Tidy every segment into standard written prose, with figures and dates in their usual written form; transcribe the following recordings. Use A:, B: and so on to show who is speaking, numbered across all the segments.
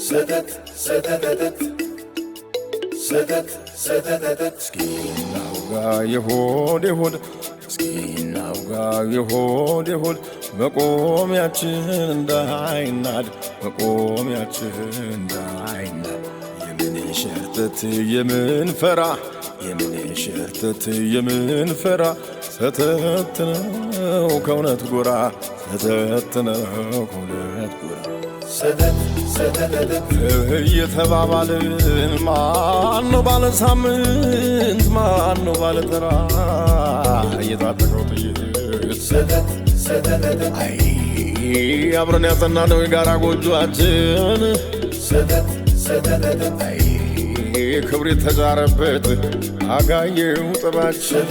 A: ሰተት ሰተተት ሰተት ሰተተት ስኪናውጋ የሆድ የሆድ ስኪናውጋ የሆድ የሆድ መቆሚያችን እንዳይናድ መቆሚያችን እንዳይናድ የምን ሸርተት የምን ፈራ የምን ሸርተት የምን ፈራ ሰተት ነው ከእውነት ጎራ ሰተት ነው ከእውነት ጎራ ሰተት ሰተተት እየተባባልን ማነው ባለ ሳምንት ማነው ባለ ተራ እየታጠቀው ጥይት ሰተት ሰተተት አይ አብረን ያጸናነው የጋራ ጎጆአችን ሰተት ሰተተት አይ ክብር የተዛረበት አጋየው ጥባችን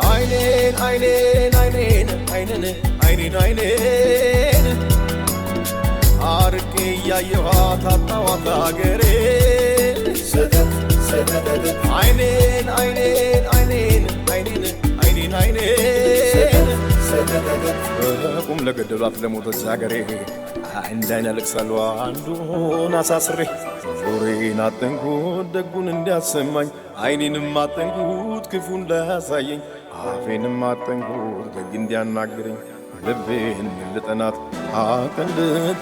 A: አይኔን አይኔን አይኔን አይኔን አይኔን አይኔን አርቄ እያየኋት አጣኋት አገሬ አይኔን አይኔን አይኔን አይኔን አይኔን አይኔን ቁም ለገደሏት ለሞተች አገሬ እንዳይነ ልቅሰሏ አንዱን አሳስሬ ዞሬን አጠንኩት ደጉን እንዲያሰማኝ አይኔንም አጠንኩት ክፉ እንዳያሳየኝ አፌንም አጠንኩት ደግ እንዲያናግረኝ ልቤን ልጠናት አቅል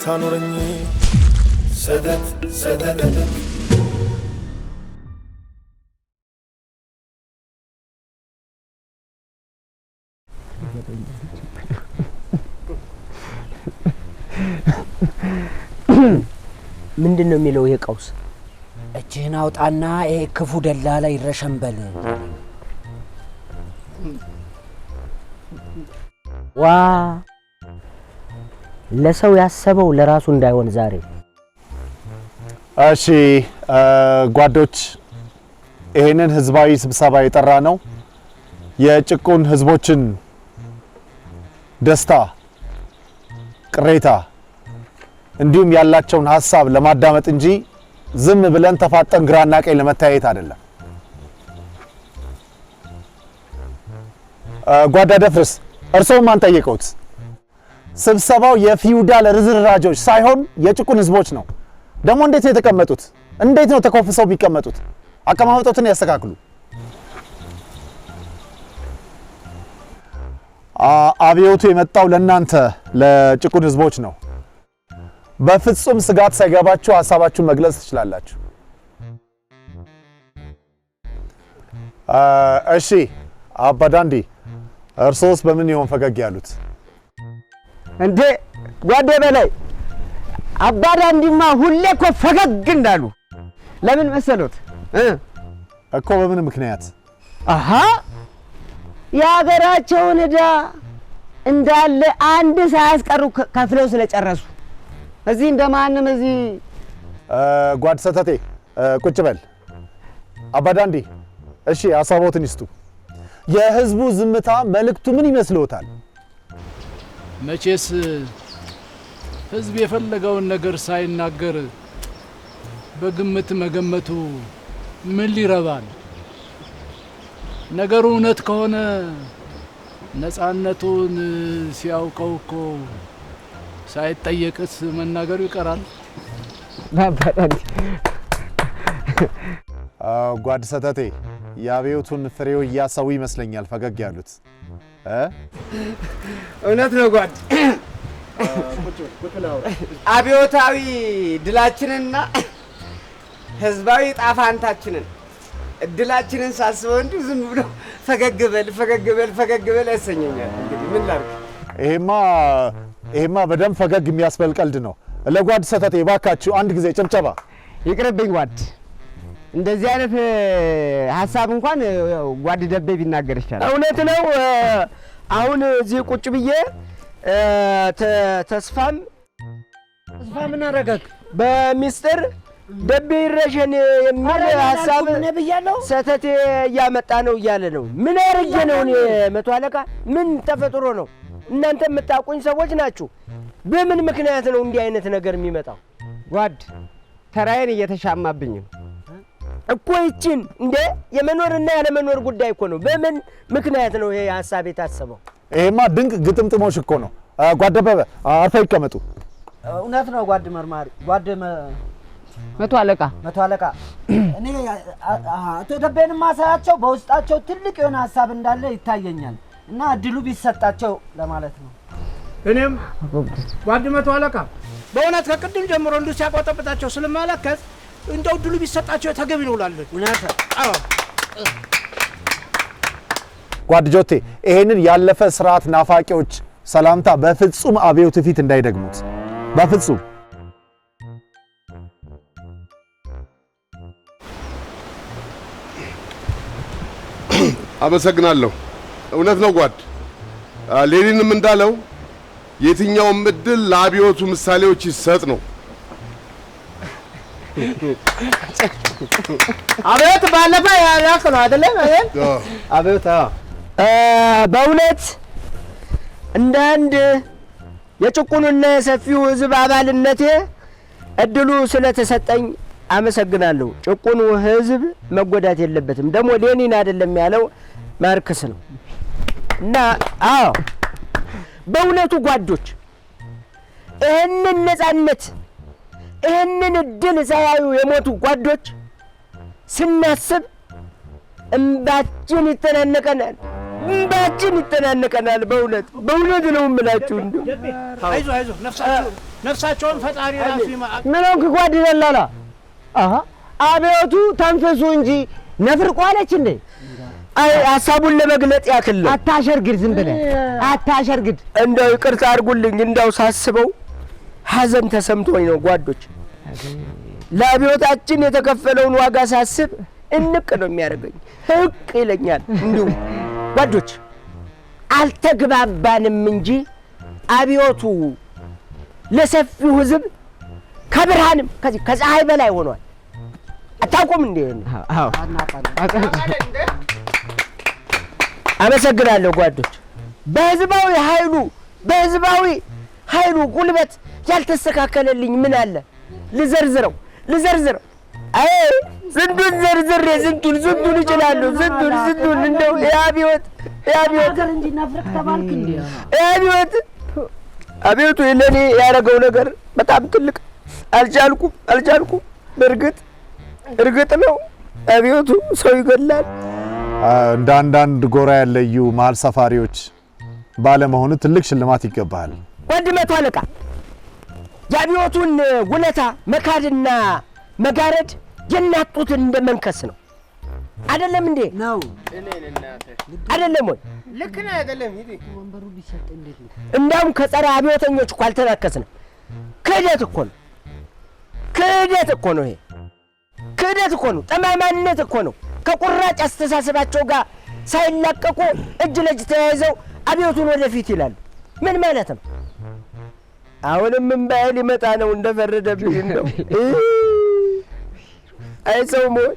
A: ታኖረኝ ሰተት ሰተተት
B: ምንድነው የሚለው ይሄ ቀውስ? እጅህን አውጣና ይሄ ክፉ ደላላ ይረሸንበል። ዋ ለሰው ያሰበው ለራሱ እንዳይሆን ዛሬ።
C: እሺ ጓዶች ይሄንን ህዝባዊ ስብሰባ የጠራ ነው የጭቁን ህዝቦችን ደስታ፣ ቅሬታ እንዲሁም ያላቸውን ሐሳብ ለማዳመጥ እንጂ ዝም ብለን ተፋጠን ግራና ቀኝ ለመታየት አይደለም። ጓዳ ደፍርስ እርሶም ማን ጠየቁት? ስብሰባው የፊውዳል ርዝራጆች ሳይሆን የጭቁን ህዝቦች ነው። ደግሞ እንዴት ነው የተቀመጡት? እንዴት ነው ተኮፍሰው ቢቀመጡት? አቀማመጦትን ያስተካክሉ። አብዮቱ የመጣው ለናንተ ለጭቁን ህዝቦች ነው። በፍጹም ስጋት ሳይገባችሁ ሐሳባችሁን መግለጽ ትችላላችሁ። እሺ አባዳንዲ እርሶስ በምን ይሆን ፈገግ ያሉት?
D: እንዴ ጓዴ በላይ አባዳንዲማ ሁሌ እኮ ፈገግ እንዳሉ ለምን መሰሎት?
C: እኮ በምን ምክንያት?
D: አሃ የሀገራቸውን ዕዳ እንዳለ አንድ ሳያስቀሩ ከፍለው ስለጨረሱ እዚህ እንደማንም እዚህ
C: ጓድ ሰተቴ ቁጭ በል። አባዳንዲ እሺ ሐሳቦትን ይስጡ። የህዝቡ ዝምታ መልእክቱ ምን ይመስልዎታል?
E: መቼስ ህዝብ የፈለገውን ነገር ሳይናገር በግምት መገመቱ ምን ሊረባል? ነገሩ እውነት ከሆነ ነፃነቱን ሲያውቀው እኮ ሳይጠየቅስ መናገሩ ይቀራል።
C: ጓድ ሰተቴ የአብዮቱን ፍሬው እያሰቡ ይመስለኛል ፈገግ ያሉት።
D: እውነት ነው ጓድ። አብዮታዊ ድላችንና ህዝባዊ ጣፋንታችንን እድላችንን ሳስበው እንዲሁ ዝም ብሎ ፈገግ በል ፈገግ በል ፈገግ በል ያሰኘኛል። እንግዲህ ምን ላድርግ? ይሄማ በደንብ ፈገግ የሚያስበል ቀልድ ነው። ለጓድ ሰተቴ ባካችሁ አንድ ጊዜ ጭብጨባ። ይቅርብኝ ጓድ፣ እንደዚህ አይነት ሐሳብ እንኳን ጓድ ደቤ ቢናገር ይችላል።
B: እውነት ነው። አሁን እዚህ ቁጭ ብዬ ተስፋም ምን አረጋግ በሚስጥር ደቤ ይረሸን የሚል ሐሳብ ሰተቴ እያመጣ ነው እያለ ነው። ምን አርጌ ነው እኔ መቶ አለቃ? ምን ተፈጥሮ ነው? እናንተ የምታውቁኝ ሰዎች ናችሁ። በምን ምክንያት ነው እንዲህ አይነት ነገር የሚመጣው?
D: ጓድ ተራዬን እየተሻማብኝ ነው
B: እኮ። ይችን እንደ የመኖርና ያለ መኖር ጉዳይ እኮ ነው። በምን ምክንያት ነው ይሄ ሐሳብ የታሰበው?
C: ይሄማ ድንቅ ግጥምጥሞሽ እኮ ነው። ጓድ ደበበ አርፈው ይቀመጡ።
B: እውነት ነው ጓድ መርማሪ
F: መቶ አለቃ
B: እኔ አቶ ደቤን ማሳያቸው በውስጣቸው ትልቅ የሆነ ሐሳብ እንዳለ ይታየኛል እና እድሉ ቢሰጣቸው ለማለት ነው።
G: እኔም ጓድ መቶ አለቃ በእውነት ከቅድም ጀምሮ እንዱ ሲያቆጠብጣቸው ስለማለከት እንደው እድሉ ቢሰጣቸው ተገቢ ነው እላለሁ።
B: እውነት
G: አዎ
C: ጓድ ጆቴ ይሄንን ያለፈ ስርዓት ናፋቂዎች ሰላምታ በፍጹም አብዮት ፊት እንዳይደግሙት በፍጹም።
H: አመሰግናለሁ። እውነት ነው ጓድ ሌኒንም እንዳለው የትኛውም እድል ለአብዮቱ ምሳሌዎች ይሰጥ ነው።
B: አብዮት ባለፈ ያላክ ነው አይደለም? አብዮት በእውነት እንደ አንድ የጭቁኑና የሰፊው ህዝብ አባልነቴ እድሉ ስለተሰጠኝ አመሰግናለሁ። ጭቁኑ ህዝብ መጎዳት የለበትም። ደግሞ ሌኒን አይደለም ያለው ማርክስ ነው። እና አዎ በእውነቱ ጓዶች ይህንን ነፃነት ይህንን እድል ሳያዩ የሞቱ ጓዶች ስናስብ እንባችን ይተናነቀናል። በእውነት ነው የምላችሁ።
G: አይዞ ነፍሳቸውን ፈጣሪ ራሱ ይማር።
F: ምነው ጓድ ደላላ አብዮቱ ተንፈሱ እንጂ ነፍር ቋለች እንዴ?
B: አይ ሐሳቡን ለመግለጥ ያክል
F: አታሸርግድ፣ ዝም ብለህ አታሸርግድ።
B: እንደው ይቅርታ አድርጉልኝ፣ እንደው ሳስበው ሐዘን ተሰምቶኝ ነው ጓዶች። ለአብዮታችን የተከፈለውን ዋጋ ሳስብ እንቅ ነው የሚያደርገኝ፣ ህቅ ይለኛል። እንዲሁ ጓዶች አልተግባባንም እንጂ አብዮቱ ለሰፊው ህዝብ ከብርሃንም ከዚህ ከፀሐይ በላይ ሆኗል። አታውቁም እንዴ?
F: አዎ
B: አመሰግናለሁ ጓዶች። በህዝባዊ ኃይሉ ጉልበት ያልተስተካከለልኝ ምን አለ? ልዘርዝረው አይ ስንቱን ዘርዝሬ ስንቱን እችላለሁ። ስንቱን እንደው የአብዮት እንጂ ናፍረክ ተባልክ እንዴ? አብዮቱ ለኔ ያደረገው ነገር በጣም ትልቅ አልቻልኩም። እርግጥ ነው አብዮቱ ሰው ይገላል።
C: እንደ አንዳንድ ጎራ ያለዩ መሀል ሰፋሪዎች ባለመሆኑ ትልቅ ሽልማት ይገባል።
B: ጓድ መቶ አለቃ የአብዮቱን ውለታ መካድና መጋረድ የናጡትን እንደመንከስ ነው። አይደለም እንዴ? ነው አይደለም ወይ?
D: ልክ ነው አይደለም?
B: ወንበሩ ቢሰጥ እንዴት ነው? እንዳውም ከጸረ አብዮተኞች እኮ አልተናከስንም። ክህደት እኮ ነው። ይሄ ክህደት እኮ ነው። ጠማማነት እኮ ነው። ከቁራጭ አስተሳሰባቸው ጋር ሳይላቀቁ እጅ ለእጅ ተያይዘው አብዮቱን ወደፊት ይላሉ። ምን ማለት ነው? አሁንም እምባዬ ሊመጣ ነው እንደፈረደብኝ ነው። አይ ሰው ሞት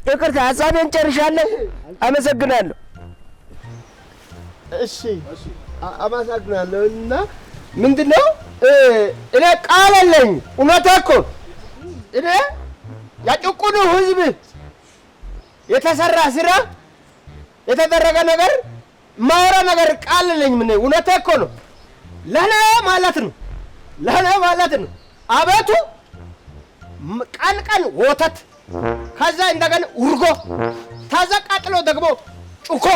B: ይቅርታ፣ ሀሳቤን ጨርሻለሁ። አመሰግናለሁ።
D: እሺ አመሰግናለሁ። እና ምንድነው እኔ ቃል አለኝ። እውነቴን እኮ እኔ ያጭቁኑ ህዝብ የተሰራ ስራ የተደረገ ነገር ማውራ ነገር ቃል አለኝ። ምን እውነቴን እኮ ነው። ለኔ ማለት ነው አቤቱ ቀን ወተት ከዛ እንደገና ውርጎ ታዛ ቀጥሎ ደግሞ ጩኮ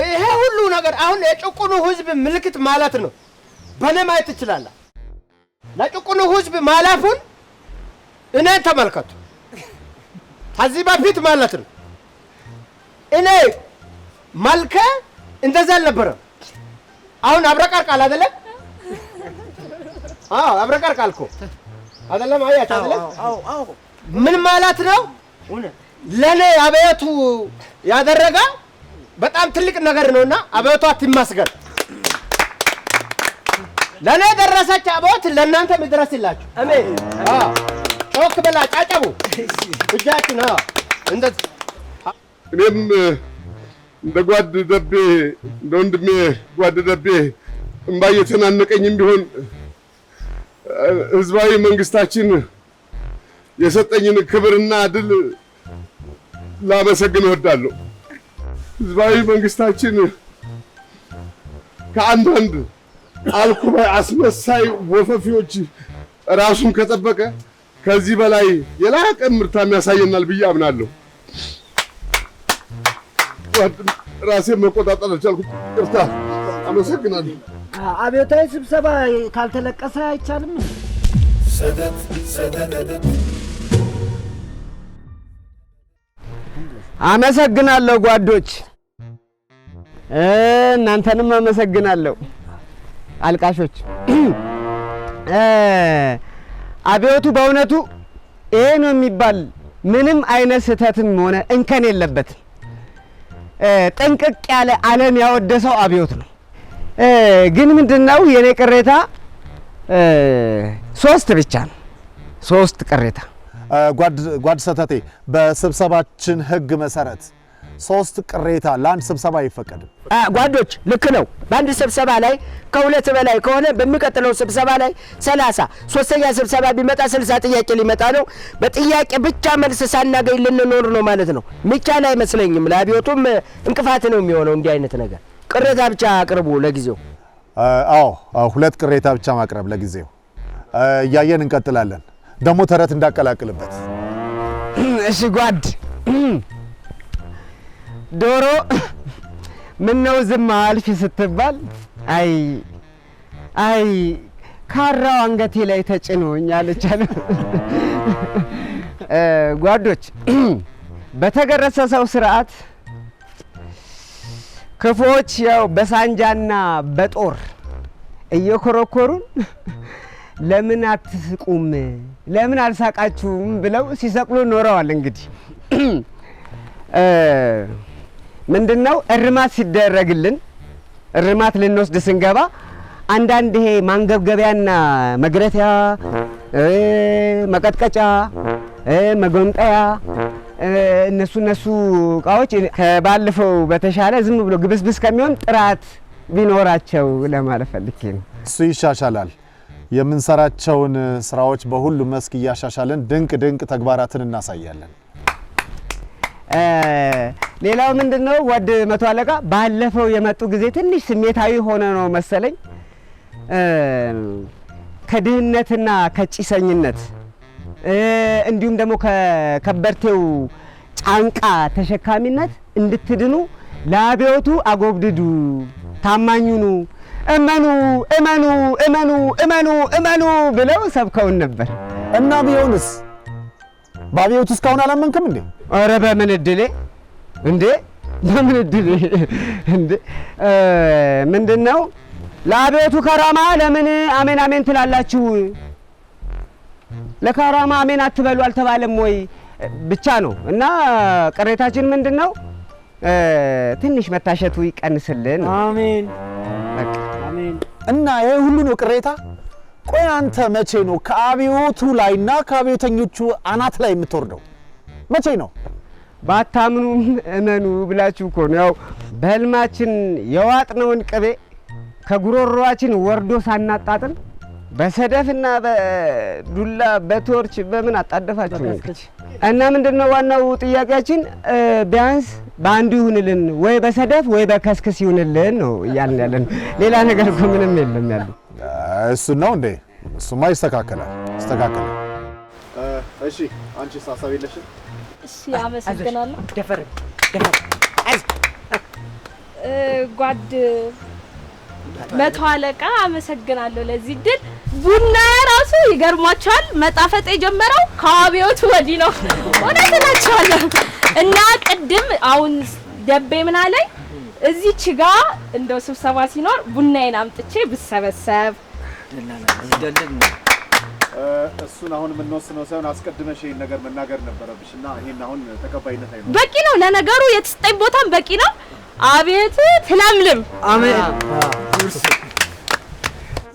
D: ይሄ ሁሉ ነገር አሁን የጭቁኑ ህዝብ ምልክት ማለት ነው። በኔ ማየት ትችላለህ። ለጭቁኑ ህዝብ ማላፉን እኔ ተመልከቱ። ከዚህ በፊት ማለት ነው እኔ መልከ እንደዛ አልነበረም። አሁን አብረቀርቃል አይደለም? አብረቀርቃል እኮ አይደለም? አያችሁ አይደለም? ምን ማለት ነው? ለኔ አብዮቱ ያደረገ በጣም ትልቅ ነገር ነውና አብዮቱ አትመስገን። ለኔ ደረሰች አብዮት ለእናንተ ይድረስላችሁ። አሜን። ጮክ በላ ጫጨቡ እጃችን እንደዚህ
H: እኔም እንደ ጓድ ደቤ እንደ ወንድሜ ጓድ ደቤ እምባ እየተናነቀኝም ቢሆን ህዝባዊ መንግስታችን የሰጠኝን ክብርና ድል ላመሰግን እወዳለሁ። ህዝባዊ መንግስታችን ከአንዳንድ አልኩባይ አስመሳይ ወፈፊዎች ራሱን ከጠበቀ ከዚህ በላይ የላቀ ምርታም ያሳየናል ብዬ አምናለሁ። ራሴን መቆጣጠር አልቻልኩም። ይቅርታ። አመሰግናለሁ።
F: አብዮታዊ ስብሰባ ካልተለቀሰ አይቻልም።
D: አመሰግናለሁ ጓዶች፣ እናንተንም አመሰግናለሁ አልቃሾች። አብዮቱ በእውነቱ ይሄ ነው የሚባል ምንም አይነት ስህተትም ሆነ እንከን የለበትም። ጥንቅቅ ያለ ዓለም ያወደሰው አብዮት ነው። ግን ምንድነው የኔ ቅሬታ? ሶስት ብቻ ነው። ሶስት ቅሬታ።
C: ጓድ ሰተቴ በስብሰባችን ህግ መሰረት 3 ቅሬታ ለአንድ ስብሰባ አይፈቀድም።
B: ጓዶች ልክ ነው። በአንድ ስብሰባ ላይ ከሁለት በላይ ከሆነ በሚቀጥለው ስብሰባ ላይ 30 ሶስተኛ ስብሰባ ቢመጣ 60 ጥያቄ ሊመጣ ነው። በጥያቄ ብቻ መልስ ሳናገኝ ልንኖር ነው ማለት ነው። ሚቻል አይመስለኝም። ለአብዮቱም እንቅፋት ነው የሚሆነው እንዲህ አይነት ነገር። ቅሬታ ብቻ አቅርቡ ለጊዜው።
C: አዎ 2 ቅሬታ ብቻ ማቅረብ ለጊዜው። እያየን እንቀጥላለን። ደግሞ ተረት እንዳቀላቅልበት።
D: እሺ ጓድ ዶሮ ምነው ዝም አልሽ ስትባል አይ ካራው አንገቴ ላይ ተጭኖኛል አለ። ጓዶች በተገረሰሰው ስርዓት ክፎች ያው በሳንጃና በጦር እየኮረኮሩን ለምን አትስቁም፣ ለምን አልሳቃችሁም ብለው ሲሰቅሉ ኖረዋል። እንግዲህ ምንድነው እርማት ሲደረግልን እርማት ልንወስድ ስንገባ አንዳንድ ይሄ ማንገብገቢያና መግረፊያ፣ መቀጥቀጫ፣ መጎንጠያ እነሱ እቃዎች ከባለፈው በተሻለ ዝም ብሎ ግብስብስ ከሚሆን ጥራት ቢኖራቸው ለማለት ፈልጌ ነው።
C: እሱ ይሻሻላል። የምንሰራቸውን ስራዎች በሁሉ መስክ እያሻሻለን ድንቅ ተግባራትን እናሳያለን።
D: ሌላው ምንድነው ወድ መቶ አለቃ ባለፈው የመጡ ጊዜ ትንሽ ስሜታዊ ሆነ ነው መሰለኝ ከድህነትና ከጭሰኝነት እንዲሁም ደግሞ ከከበርቴው ጫንቃ ተሸካሚነት እንድትድኑ ለአብዮቱ አጎብድዱ፣ ታማኙኑ፣ እመኑ ብለው ሰብከውን ነበር።
C: እና ቢሆንስ በአብዮቱ እስካሁን አላመንክም እንዴ?
D: ኧረ በምን እድሌ እንዴ! በምን እድሌ እንዴ! ምንድነው ለአብዮቱ ከራማ ለምን አሜን ትላላችሁ? ለካራማ አሜን አትበሉ አልተባለም ወይ ብቻ ነው። እና ቅሬታችን ምንድነው ትንሽ መታሸቱ ይቀንስልን።
F: አሜን አሜን።
C: እና ይሄ ሁሉ ነው ቅሬታ? ቆይ አንተ መቼ ነው ከአብዮቱ ላይና ከአብዮተኞቹ አናት ላይ የምትወርደው? መቼ ነው?
D: ባታምኑም እመኑ ብላችሁ እኮ ነው። ያው በህልማችን የዋጥነውን ቅቤ ከጉሮሮአችን ወርዶ ሳናጣጥም በሰደፍና በዱላ በቶርች በምን አጣደፋችሁ እንግዲህ። እና ምንድነው ዋናው ጥያቄያችን ቢያንስ በአንዱ ይሁንልን፣ ወይ በሰደፍ ወይ በከስክስ ይሁንልን ነው እያልን ያለን። ሌላ ነገር እኮ ምንም የለም ያለው።
C: እሱ ነው እንዴ? እሱማ ይስተካከላል። እሺ አንቺ ሀሳብ የለሽም?
I: እሺ አመሰግናለሁ።
B: ደፈር
I: ጓድ መቶ አለቃ አመሰግናለሁ ለዚህ ድል። ቡና ራሱ ይገርማችኋል መጣፈጥ የጀመረው ከአብዮቱ ወዲህ ነው። እውነት ናቸዋለሁ። እና ቅድም አሁን ደቤ ምን አለኝ እዚች ጋ እንደው ስብሰባ ሲኖር ቡናዬን አምጥቼ ብሰበሰብ
C: እሱን አሁን የምንወስነው ሳይሆን አስቀድመሽ ይሄን ነገር መናገር ነበረብሽና ይሄን አሁን ተቀባይነት አይኖርም።
I: በቂ ነው ለነገሩ የተሰጠኝ ቦታም በቂ ነው። አቤት ትለምልም።
B: አሜን።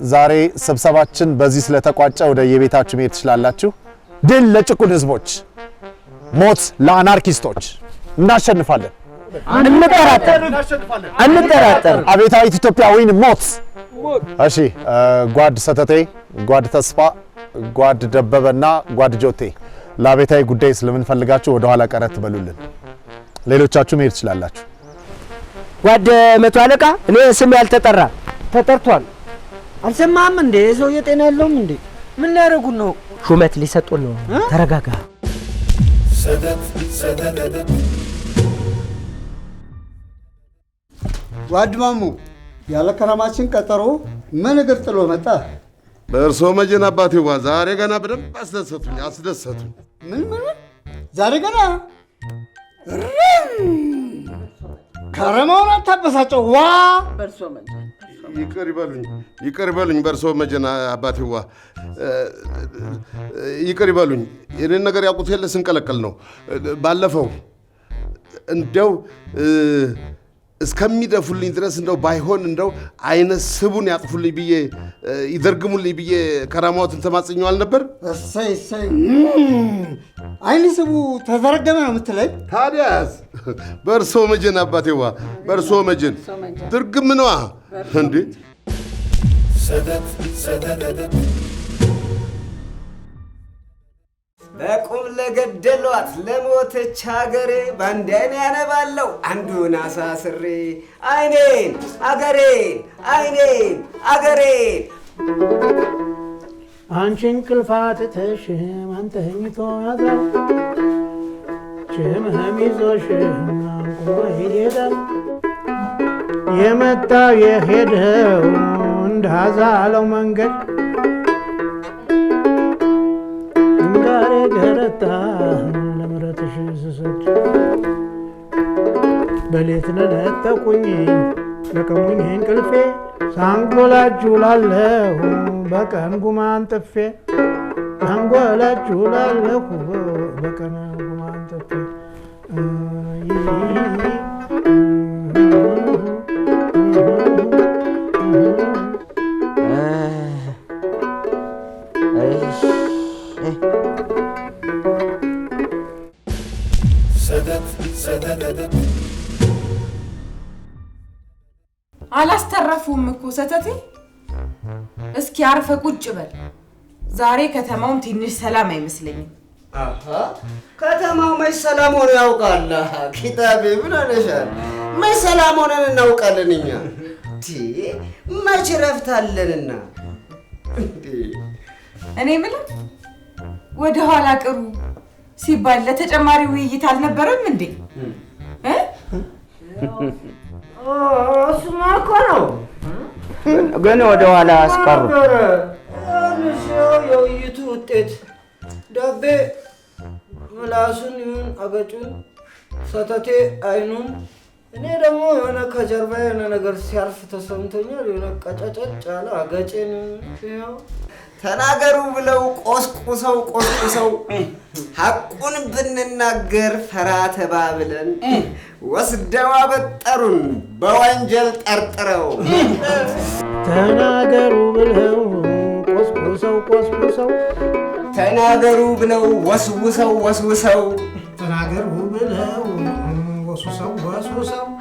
C: ዛሬ ስብሰባችን በዚህ ስለተቋጨ ወደ የቤታችሁ መሄድ ትችላላችሁ። ድል ለጭቁን ህዝቦች፣ ሞት ለአናርኪስቶች። እናሸንፋለን።
B: አንጠራጠር።
C: አብዮታዊት ኢትዮጵያ ወይን ሞት። እሺ ጓድ ሰተቴ፣ ጓድ ተስፋ፣ ጓድ ደበበና ጓድ ጆቴ ለአብዮታዊ ጉዳይ ስለምንፈልጋችሁ ወደ ኋላ ቀረት በሉልን። ሌሎቻችሁ መሄድ ትችላላችሁ።
B: ጓድ መቶ አለቃ እኔ ስም ያልተጠራ
F: ተጠርቷል። አልሰማህም እንዴ? ሰውዬ ጤና የለውም እንዴ? ምን ሊያደርጉን ነው?
B: ሹመት ሊሰጡን ነው። ተረጋጋ።
J: ጓድ ማሙ ያለ ከረማችን ቀጠሮ ምን እግር ጥሎ መጣ?
H: በእርሶ መጀን አባቴዋ ዛሬ ገና በደንብ አስደሰቱኝ።
J: ምን ዛሬ ገና ከረማውን አታበሳጨው። ዋ
H: ይቅር ይበሉኝ በእርሶ መጀን አባቴዋ ይቅር ይበሉኝ። የኔን ነገር ያውቁት የለ ስንቀለቀል ነው። ባለፈው እንደው እስከሚደፉልኝ ድረስ እንደው ባይሆን እንደው አይነ ስቡን ያጥፉልኝ ብዬ ይደርግሙልኝ ብዬ ከራማዎትን ተማጽኘው አልነበር?
J: እሰይ አይነ ስቡ ተዘረገመ ነው የምትለኝ?
H: ታዲያስ በእርሶ መጀን አባቴዋ በእርሶ መጀን ድርግም ነዋ እንዴ።
D: በቁም ለገደሏት ለሞተች ሀገሬ በአንድ አይኔ ያነባለው አንዱን አሳስሬ አይኔን አገሬን አይኔን አገሬን።
G: አንቺ እንቅልፋት ተሽም አንተ ተኝቶ ያድራል ችምህም ይዞሽ አንቁሞ ይሄዳል የመጣው የሄደው እንዳዛለው መንገድ ዛሬ ገረታ ለምረትሽ ስሰድ በሌት ነጠቁኝ ለቀሙኝ እንቅልፌ ሳንጎላችሁ ላለሁ በቀን ጉማን ጥፌ ሳንጎላችሁ ላለሁ በቀን ጉማን ጥፌ
K: አላስተረፉም እኮ ሰተቴ። እስኪ አርፈ ቁጭ በል። ዛሬ ከተማውም ትንሽ ሰላም አይመስለኝም።
D: ከተማው መች ሰላም ሆኖ ያውቃል? ኪታቤ ምን አለሻል? መች ሰላም ሆነን እናውቃለን እኛ? መች ረፍታለንና?
K: እኔ የምለው ወደ ኋላ ቅሩ ሲባል ለተጨማሪ ውይይት አልነበረም እንዴ?
B: እሱማ እኮ ነው ግን ወደ ኋላ አስቀሩ።
F: የውይይቱ ውጤት ዳቤ ምላሱን ይሁን አገጩን ሰተቴ አይኑን እኔ ደግሞ የሆነ ከጀርባ የሆነ ነገር ሲያርፍ ተሰምቶኛል። የሆነ ቀጨጨጭ ያለ አገጬን ይኸው
D: ተናገሩ ብለው ቆስቁሰው ሐቁን ብንናገር ፈራ ተባብለን ወስደው አበጠሩን በወንጀል ጠርጥረው።
G: ተናገሩ ብለው ቆስቁሰው
D: ተናገሩ ብለው ወስውሰው
G: ተናገሩ ብለው ወስውሰው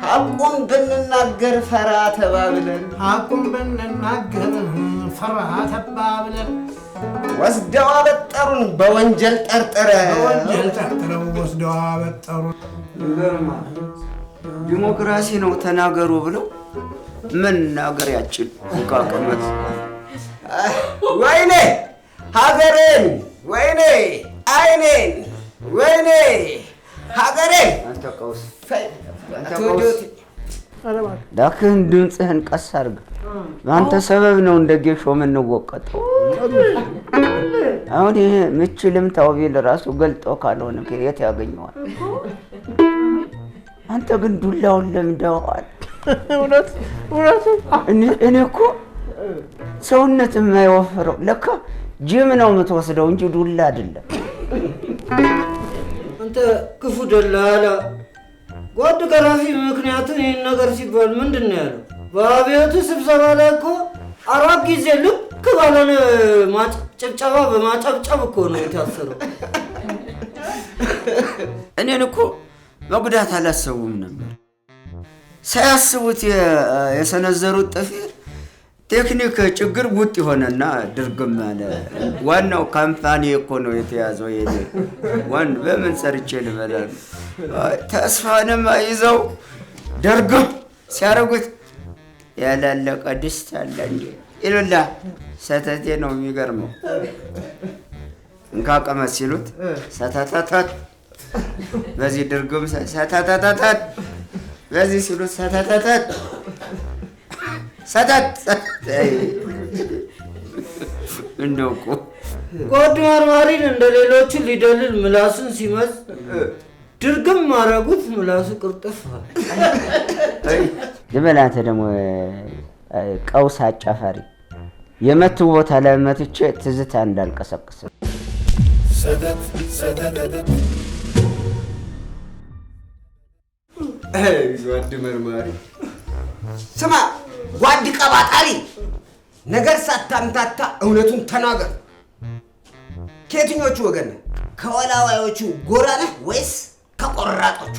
D: ሐቁን ብንናገር ፈራ ተባብለን
G: ተባብለን
D: ወስደው አበጠሩን በወንጀል ጠርጥረው
G: ወስደው አበጠሩን።
D: ዲሞክራሲ ነው ተናገሩ ብለው መናገሪያችን እንቃቀመት። ወይኔ ሀገሬን፣ ወይኔ አይኔን፣ ወይኔ ሀገሬን። አንተ ቀውስ
B: ዳክህን ድምፅህን ቀስ አድርግ። በአንተ ሰበብ ነው እንደ ጌሾ የምንወቀጠው። አሁን ይሄ ምችልም ታውቢል ራሱ ገልጦ ካልሆነ የት ያገኘዋል? አንተ ግን ዱላውን ለምደዋል።
G: እውነት
B: እኔ እኮ ሰውነት የማይወፍረው ለካ ጅም ነው የምትወስደው እንጂ ዱላ አይደለም።
F: አንተ ክፉ ደላላ ጓድ ገራፊ ምክንያቱም ይህን ነገር ሲባል ምንድን ነው ያለው? በአብዮቱ ስብሰባ ላይ እኮ 4 ጊዜ ልክ ባልሆነ ጭብጨባ በማጨብጨብ እኮ ነው የታሰረው።
B: እኔን እኮ መጉዳት አላሰቡም ነበር። ሳያስቡት የሰነዘሩት ጥፊ ቴክኒክ ችግር ውጥ ይሆነና ድርግም አለ። ዋናው ካምፓኒ እኮ ነው የተያዘው። ዋን በምን ሰርቼ ልበላል? ተስፋንም ይዘው ደርግም ሲያረጉት ያላለቀ ድስት አለ እንዴ?
D: ይሉላ ሰተቴ ነው የሚገርመው። እንካ ቀመስ ሲሉት ሰተተተት በዚህ ድርግም ሰተተተት በዚህ ሲሉት ሰተተተት ሰተት እንደው እኮ
F: ጓድ መርማሪን እንደ ሌሎቹ ሊደልል ምላሱን ሲመዝ ድርግም ማረጉት ምላሱ ቅርጥፍ።
D: ዝም አንተ ደግሞ ቀውስ አጫፋሪ የመቱ ቦታ ላይ መትቼ ትዝታ እንዳልቀሰቅስ
A: ሰተት ሰተት
D: ጓድ መርማሪ ስማ ጓድ ቀባጣሪ ነገር ሳታምታታ እውነቱን ተናገር። ከየትኞቹ ወገን ነህ? ከወላዋዮቹ ጎራ ነህ ወይስ ከቆራጦቹ?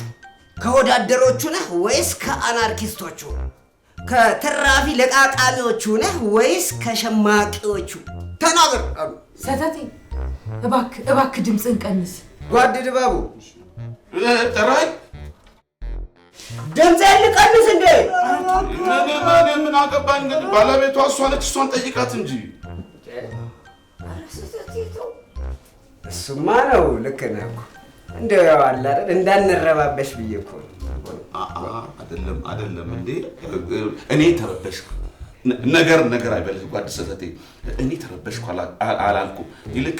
D: ከወዳደሮቹ ነህ ወይስ ከአናርኪስቶቹ? ከተራፊ ለቃቃሚዎቹ ነህ ወይስ ከሸማቂዎቹ? ተናገር።
K: ሰተቴ እባክህ ድምፅን ቀንስ።
D: ጓድ ድባቡ
H: ጠራይ
D: ድምፅህን ልቀንስ እንዴ?
H: ምን አገባኝ እንግዲህ ባለቤቷ እሷ ነች። እሷን ጠይቃት እንጂ።
D: እሱማ ነው ልክ ነህ እኮ እንደው ያው አለ አይደል እንዳንረባበሽ ብዬ እኮ
H: አይደለም እንዴ እኔ ተረበሽኩ። ነገር አይበልህ ጓድ ሰተቴ እኔ ተረበሽኩ አላልኩም። ይልቅ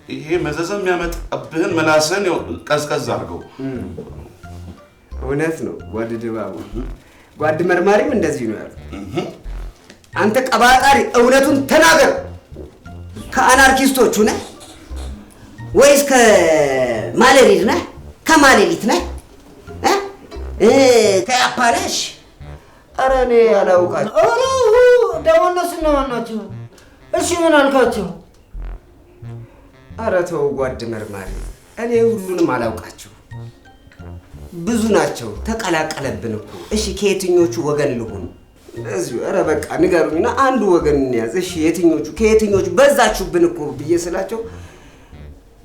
H: ይሄ መዘዘም የሚያመጣብህን ምላስህን ቀዝቀዝ አድርገው።
D: እውነት ነው ጓድ ድባቡ። ጓድ መርማሪም እንደዚህ ነው ያሉት። አንተ ቀባጣሪ እውነቱን ተናገር። ከአናርኪስቶቹ ነህ ወይስ ከማሌሪት ነህ? ከማሌሊት ነህ? ከያፓ ነሽ? ኧረ እኔ አላውቃቸው።
F: ደግሞ እነሱ እነማን ናቸው? እሺ ምን አልካቸው?
D: ኧረ ተው ጓድ መርማሪ፣ እኔ ሁሉንም አላውቃቸው። ብዙ ናቸው፣ ተቀላቀለብን እኮ። እሺ ከየትኞቹ ወገን ልሁን? እዚሁ ኧረ በቃ ንገሩኝና አንዱ ወገን እንያዝ። እሺ ከየትኞቹ በዛችሁብን እኮ ብዬ ስላቸው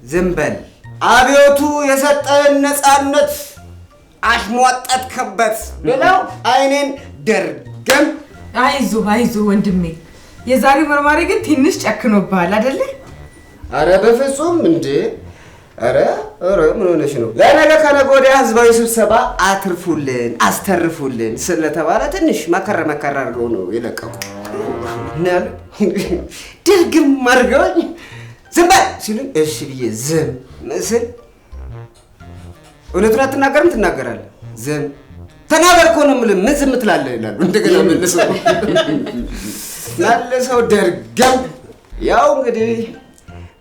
D: ዝም በል አብዮቱ የሰጠን ነፃነት አሽሟጠጥክበት ብለው አይኔን ደርገም።
K: አይዞህ ወንድሜ፣ የዛሬው መርማሪ ግን ትንሽ ጨክኖብሃል አይደለ?
D: ኧረ በፍጹም እንዴ! ኧረ ምን ሆነሽ ነው? ለነገ ከነገ ወዲያ ህዝባዊ ስብሰባ አትርፉልን አስተርፉልን ስለተባለ ትንሽ መከራ አድርገው ነው የለቀቁ። ድርግም አድርገውኝ ዝም በል ሲሉኝ እሺ ብዬ ዝም ስል እውነቱን አትናገርም? ትናገራለህ። ዝም ተናገር እኮ ነው የምልህ። ምን ዝም ትላለህ ይላሉ። እንደገና መልሰው ደርገም። ያው እንግዲህ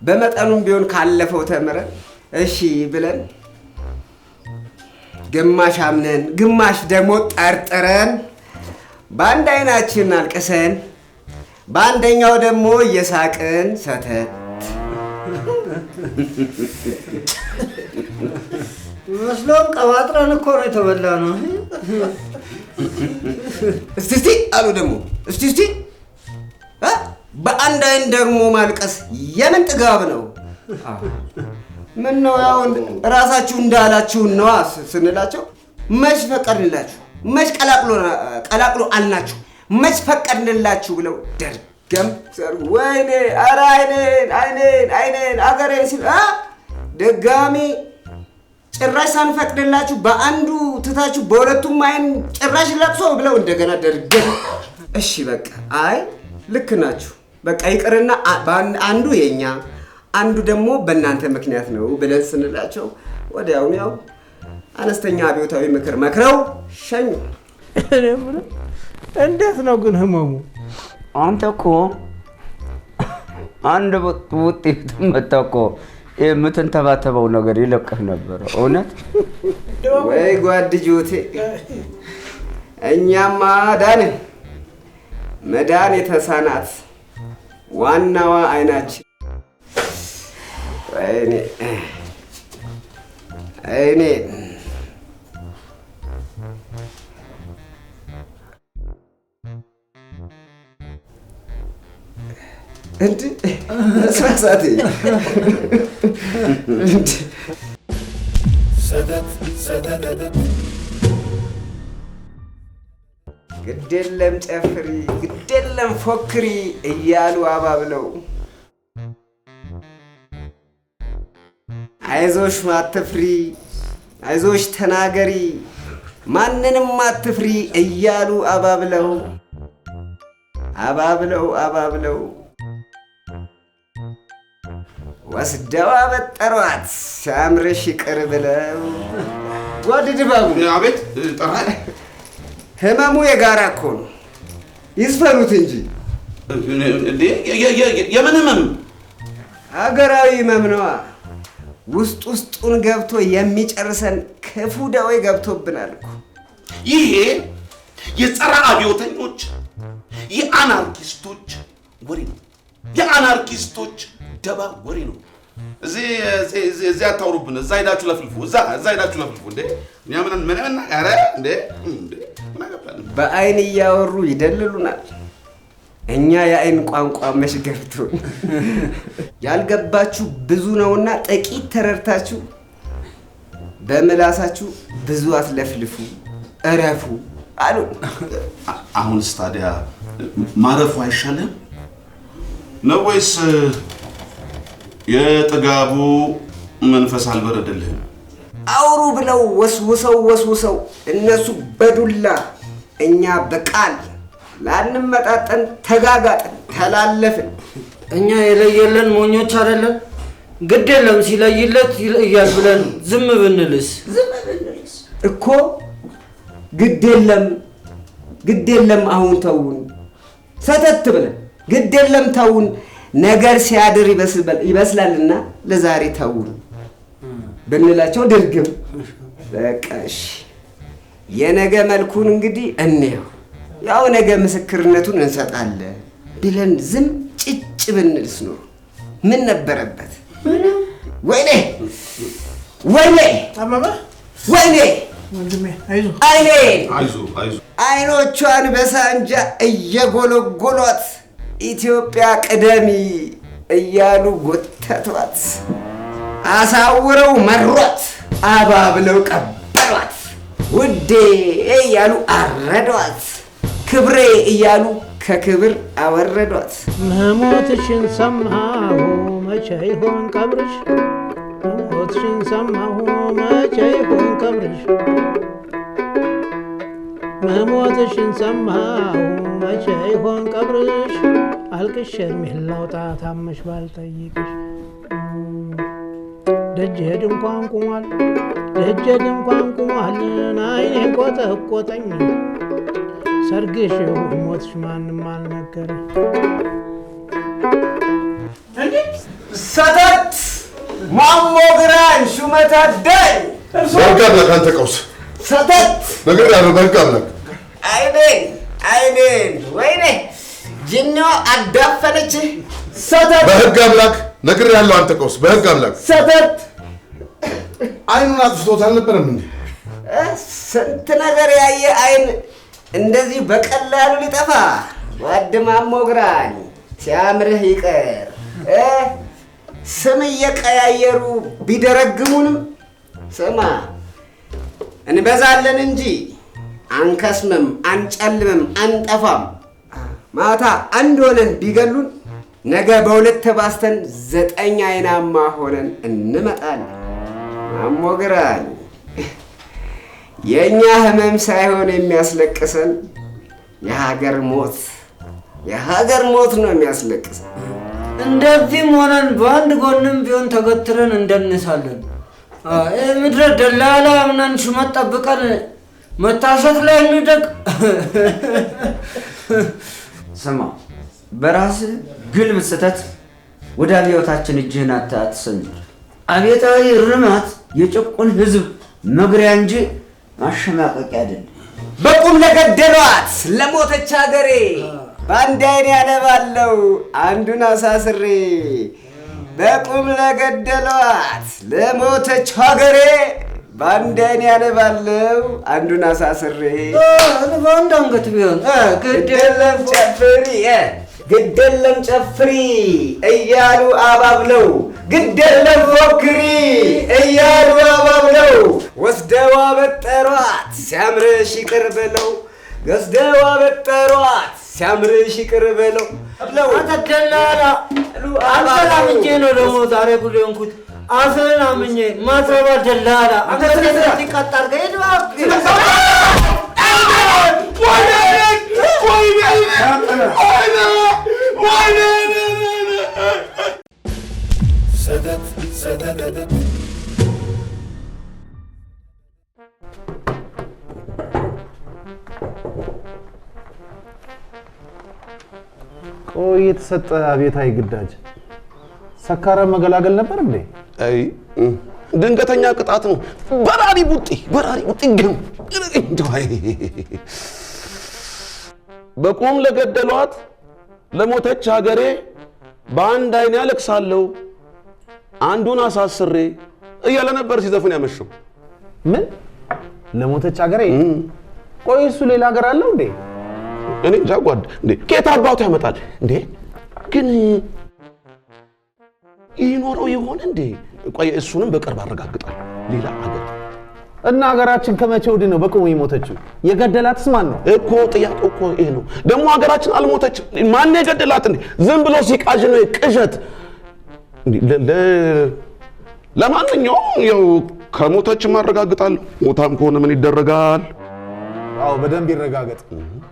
D: በመጠኑም ቢሆን ካለፈው ተምረን እሺ ብለን ግማሽ አምነን ግማሽ ደግሞ ጠርጥረን በአንድ አይናችን አልቅሰን በአንደኛው ደግሞ እየሳቅን ሰተት
F: መስሎም ቀባጥረን እኮ ነው የተበላ ነው።
D: እስቲ አሉ ደግሞ እስቲ በአንድ አይን ደግሞ ማልቀስ የምን ጥጋብ ነው? ምን ነው ያው ራሳችሁ እንዳላችሁን ነው ስንላቸው መች ፈቀድንላችሁ፣ መች ቀላቅሎ አልናችሁ፣ መች ፈቀድንላችሁ ብለው ደርገም ወይኔ ኧረ አይኔን አገሬ ሲል ድጋሚ ጭራሽ ሳንፈቅድላችሁ በአንዱ ትታችሁ በሁለቱም አይን ጭራሽ ለቅሶ ብለው እንደገና ደርገም። እሺ በቃ አይ ልክ ናችሁ በቃ ይቅርና አንዱ የኛ አንዱ ደግሞ በእናንተ ምክንያት ነው ብለን ስንላቸው ወዲያውኑ ያው አነስተኛ አብዮታዊ ምክር መክረው ሸኙ።
F: እንዴት ነው ግን ህመሙ?
D: አንተ እኮ አንድ ውጤት መጣ እኮ የምትንተባተበው ነገር ይለቅህ ነበር። እውነት ወይ ጓድጆቴ፣ እኛማ ዳንን መዳን የተሳናት ዋናዋ አይናችን። አይኔ እንዴ ስራሳቴ ግዴለም ጨፍሪ ግዴለም ፎክሪ እያሉ አባብለው አይዞሽ አትፍሪ አይዞሽ ተናገሪ ማንንም አትፍሪ እያሉ አባብለው ወስደው አበጠሯት ሲያምርሽ ይቅር ብለው። ጓድ ድባቡ
H: አቤት ጠራኝ።
D: ህመሙ የጋራ እኮ ነው ይስፈሩት እንጂ
H: የምን ህመም?
D: ሀገራዊ ህመም ነዋ። ውስጡን ገብቶ የሚጨርሰን ክፉ ደዌ ገብቶብናል እኮ።
H: ይሄ የጸረ አብዮተኞች የአናርኪስቶች ወሬ ነው። የአናርኪስቶች ደባ ወሬ ነው። እዚህ አታውሩብን። እዛ ሄዳችሁ ለፍልፉ። እዛ ሄዳችሁ ለፍልፉ። እንዴ እኛ ምን ኧረ እንዴ ምን አገባን?
D: በአይን እያወሩ ይደልሉናል። እኛ የአይን ቋንቋ መች ገብቶን። ያልገባችሁ ብዙ ነውና ጥቂት ተረድታችሁ በምላሳችሁ ብዙ አትለፍልፉ እረፉ አሉ።
H: አሁንስ ታዲያ ማረፉ አይሻልም ነው ወይስ የጥጋቡ መንፈስ አልበረደልህም?
D: አውሩ ብለው ወስውሰው እነሱ በዱላ እኛ በቃል ላንመጣጠን ተጋጋጥን ተላለፍን።
F: እኛ የለየለን ሞኞች አይደለም። ግድ የለም ሲለይለት ይለያል ብለን ዝም ብንልስ
D: እኮ ግድ የለም አሁን ተውን ሰተት ብለን ግድ የለም ተውን ነገር ሲያድር ይበስላልና ለዛሬ ተውን ብንላቸው ድርግም በቃሽ የነገ መልኩን እንግዲህ እንየው ያው ነገ ምስክርነቱን እንሰጣለን ብለን ዝም ጭጭ ብንልስ ነው ምን ነበረበት? ወይኔ
G: ታመመ
D: ወይኔ
G: ወንድሜ አይዞህ
D: አይኖቿን በሳንጃ እየጎለጎሏት ኢትዮጵያ ቅደሚ እያሉ ጎተቷት አሳውረው መሯት አባብለው ቀበሯት ውዴ እያሉ አረዷት ክብሬ እያሉ ከክብር አወረዷት።
F: መሞትሽን ሰማሁ መቼ ይሆን ቀብርሽ መሞትሽን ሰማሁ መቼ ይሆን ቀብርሽ መሞትሽን ሰማሁ መቼ ይሆን ቀብርሽ አልቅሼ እድሜን ላውጣ ታመሽ ባልጠይቅሽ ደጀ ድንኳን ቁሟል አይኔን ቆጠቆጠኝ ሰርግሽ ሞትሽ ማንም አልነገረኝ
D: ሰተት ማሞ ግራኝ ሹመት አዳኝ
H: በህግ አምላክ አንተ ቀውስ
D: ሰተት
H: ነገር ያለው በህግ አምላክ
D: አይኔን ወይኔ ጅኒዋ አዳፈነች ሰተት
H: በህግ አምላክ ነገር ያለው አንተ ቀውስ በህግ አምላክ
D: ሰተት
H: አይኑን አጥፍቶት አልነበረም እንዴ?
D: ስንት ነገር ያየ አይን እንደዚህ በቀላሉ ሊጠፋ ዋድማሞ ግራኝ ሲያምርህ ይቀር ስም እየቀያየሩ ቢደረግሙንም ስማ እንበዛለን እንጂ አንከስምም አንጨልምም አንጠፋም ማታ አንድ ሆነን ቢገሉን ነገ በሁለት ተባስተን 9 አይናማ ሆነን እንመጣለን። ማሞ ግራኝ የኛ ህመም ሳይሆን የሚያስለቅሰን የሀገር ሞት ነው የሚያስለቅሰን።
F: እንደዚህም ሆነን በአንድ ጎንም ቢሆን ተገትረን እንደንሳለን። ምድረ ደላላ ምናምን ሹመት ጠብቀን መታሰት ላይ እንደቅ።
B: ስማ በራስህ ግልብ ስተት ወደ አብዮታችን እጅህን አትሰንዝር። አብዮታዊ ርማት የጭቁን ህዝብ መግሪያ እንጂ ማሸማቀቂያ አይደለም።
D: በቁም ለገደሏት ለሞተች ሀገሬ በአንድ አይን ያነባለው አንዱን አሳስሬ በቁም ለገደሏት ለሞተች ሀገሬ በአንድ አይን ያነባለው አንዱን አሳስሬ
F: በአንድ አንገት ቢሆን
D: ግደለም ጨፍሪ እያሉ አባብለው ግደለም ፎክሪ እያሉ አባብለው ወስደው አበጠሯት ሲያምርሽ ይቅር ብለው ገስደዋ በጠሯት ሲያምርሽ ይቅር በለው
F: አንተ ደላላ አሰላምኜ ነው ደግሞ ዛሬ ጉድ የሆንኩት አሰላምኜ ማትረባ ደላላ አንተ ስለዚህ ቀጣር ከሄድባ
A: ሰደት
C: ቆይ የተሰጠ አቤታዊ ግዳጅ ሰካራም መገላገል ነበር እንዴ?
H: አይ ድንገተኛ ቅጣት ነው። በራሪ ቡጢ ግን በቁም ለገደሏት ለሞተች ሀገሬ በአንድ አይኔ ያለቅሳለሁ አንዱን አሳስሬ እያለ ነበር ሲዘፍን ያመሸው።
C: ምን ለሞተች ሀገሬ? ቆይ እሱ ሌላ ሀገር አለው እንዴ?
H: እኔ ጃጓድ እንዴ ከየት አባቱ ያመጣል እንዴ? ግን ይኖረው ይሆን እንዴ? ቆይ እሱንም በቅርብ አረጋግጣለሁ። ሌላ ሀገር
C: እና ሀገራችን ከመቼ ወዲህ ነው በቁሙ የሞተችው? የገደላትስ ማን ነው
H: እኮ? ጥያቄው እኮ ይሄ ነው። ደግሞ ሀገራችን አልሞተችም። ማን የገደላት እንዴ? ዝም ብሎ ሲቃዥ ነው ቅዠት። ለማንኛውም ያው ከሞተችም አረጋግጣለሁ። ሞታም ከሆነ ምን ይደረጋል?
C: አዎ በደንብ ይረጋገጥ።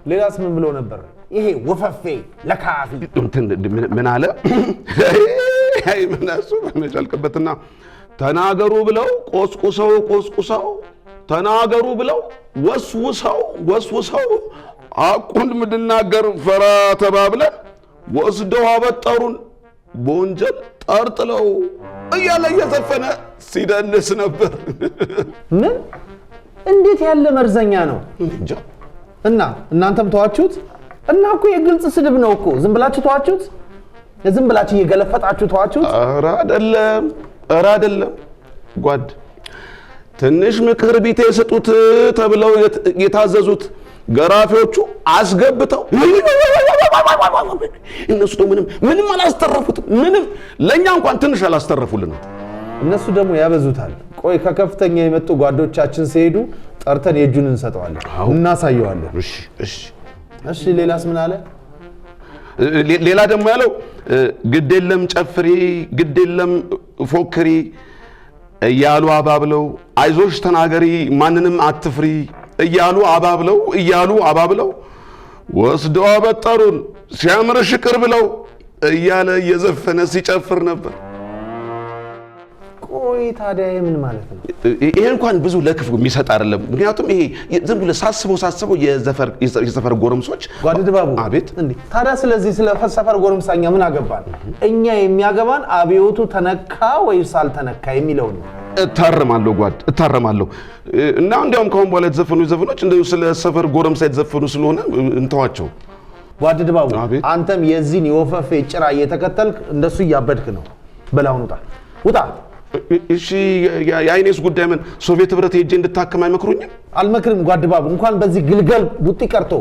C: ሌላስ ምን ብሎ ነበር? ይሄ ወፈፌ ለካፊ
H: ምን አለ? አይ ምናሱ በመጫልከበትና ተናገሩ ብለው ቆስቁሰው ተናገሩ ብለው ወስውሰው አቁን ምድናገር ፈራ ተባብለን ወስደው አበጠሩን በወንጀል ጠርጥለው እያለ እየዘፈነ ሲደንስ ነበር።
C: ምን? እንዴት ያለ መርዘኛ ነው
H: እንጃ።
C: እና እናንተም ተዋችሁት? እና እኮ የግልጽ ስድብ ነው እኮ። ዝም ብላችሁ ተዋችሁት? ዝም ብላችሁ እየገለፈጣችሁ ተዋችሁት?
H: ኧረ አይደለም ጓድ፣ ትንሽ ምክር ቢቴ ስጡት ተብለው የታዘዙት ገራፊዎቹ አስገብተው እነሱ ደግሞ ምንም አላስተረፉትም። ምንም ለኛ እንኳን ትንሽ አላስተረፉልንም።
C: እነሱ ደግሞ ያበዙታል። ቆይ ከከፍተኛ የመጡ ጓዶቻችን ሲሄዱ ጠርተን የእጁን እንሰጠዋለን፣ እናሳየዋለን። እሺ ሌላስ ምን አለ?
H: ሌላ ደግሞ ያለው ግዴለም ጨፍሪ ግዴለም ፎክሪ እያሉ አባብለው አይዞሽ ተናገሪ ማንንም አትፍሪ እያሉ አባብለው ወስደው አበጠሩን ሲያምርሽ ይቅር ብለው እያለ እየዘፈነ ሲጨፍር ነበር።
C: ቆይ ታዲያ ምን ማለት ነው?
H: ይሄ እንኳን ብዙ ለክፉ የሚሰጥ አይደለም። ምክንያቱም ይሄ ዝም ብሎ ሳስበው የሰፈር ጎረምሶች
C: ጓድድባቡ።
H: አቤት
C: እንዴ ታዲያ ስለዚህ ስለ ሰፈር ጎረምሳኛ ምን አገባን? እኛ የሚያገባን አብዮቱ ተነካ ወይስ አልተነካ የሚለው ነው።
H: እታረማለሁ እና እንዲያውም ከአሁን በኋላ የተዘፈኑ ዘፈኖች እንደው ስለ ሰፈር ጎረምሳ የተዘፈኑ ስለሆነ እንተዋቸው።
C: ጓድድባቡ አንተም የዚህን የወፈፌ ጭራ እየተከተልክ እንደሱ እያበድክ ነው። በላውን ውጣ።
H: እሺ የአይኔስ ጉዳይ ምን? ሶቪየት ህብረት ሄጄ እንድታከም አይመክሩኝም?
C: አልመክርም ጓድባቡ። እንኳን በዚህ ግልገል ቡጢ ቀርቶ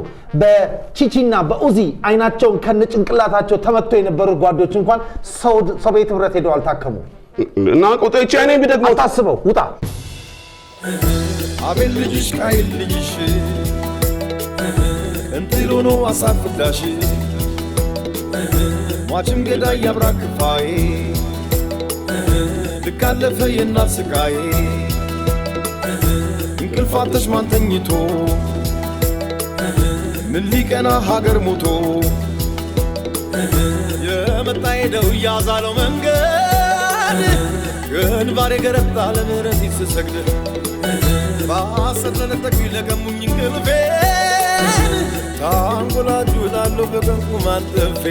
C: በቺቺና በኡዚ አይናቸውን ከነጭንቅላታቸው ተመቶ የነበሩ ጓዶች እንኳን ሶቪየት ህብረት ሄደው አልታከሙ።
H: እና ቆጣይቼ አይኔ ቢደግሞ
C: አታስበው። ውጣ።
A: አቤል ልጅሽ ቃይል ልጅሽ እንጥሎ ነው አሳፍዳሽ ሟችም ገዳይ ያብራክ ፋዬ ልካለፈ የእናት ስቃዬ እንቅልፋተሽ ማን ተኝቶ ምን ሊቀና ሀገር ሞቶ የመጣ ሄደው እያዛለው መንገድ ግንባሬ ገረጣ ለምህረት ይስሰግድ በሐሰት ለነጠቁኝ ለቀሙኝ እንቅልፌን ታንጎላጁ ላለሁ በቀንቁ ማንጠፌ